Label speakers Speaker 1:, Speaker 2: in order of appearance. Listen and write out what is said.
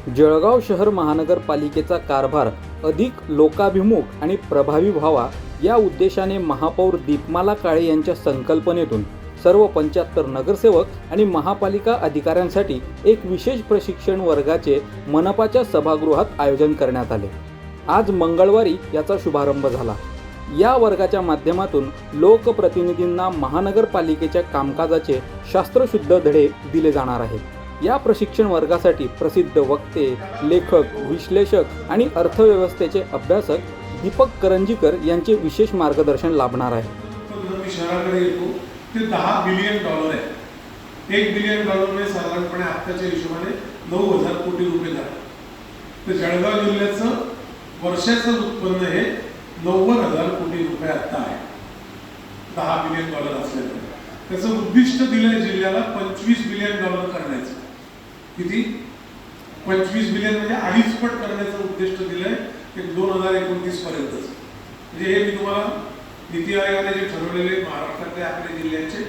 Speaker 1: जळगाव शहर महानगरपालिकेचा कारभार अधिक लोकाभिमुख आणि प्रभावी व्हावा या उद्देशाने महापौर दीपमाला काळे यांच्या संकल्पनेतून सर्व 75 नगरसेवक आणि महापालिका अधिकाऱ्यांसाठी एक विशेष प्रशिक्षण वर्गाचे मनपाच्या सभागृहात आयोजन करण्यात आले। आज मंगळवारी याचा शुभारंभ झाला। या वर्गाच्या माध्यमातून लोकप्रतिनिधींना महानगरपालिकेच्या कामकाजाचे शास्त्रशुद्ध धडे दिले जाणार आहेत। या प्रशिक्षण वर्गासाठी प्रसिद्ध वक्ते, लेखक, विश्लेषक आणि अर्थव्यवस्थेचे अभ्यासक दीपक करंजीकर यांचे विशेष मार्गदर्शन लाभणार आहे।
Speaker 2: शहराकडे येतो ते $10 बिलियन आहे। $1 बिलियन म्हणजे साधारणपणे आत्ताच्या हिशोबाने 9,000 कोटी रुपये झाले। तर जळगाव जिल्ह्याचं वर्षाचं उत्पन्न हे 90,000 कोटी रुपये आता आहे। $10 बिलियन असल्यामुळे त्याचं उद्दिष्ट दिलंय जिल्ह्याला $25 बिलियन करण्याचं। किती? 25 बिलियन म्हणजे 2.5 पट करण्याचं उद्दिष्ट दिलंय 2029 पर्यंत। म्हणजे हे मी तुम्हाला नीती आयोगाने जे ठरवलेले महाराष्ट्रातले आपले जिल्ह्याचे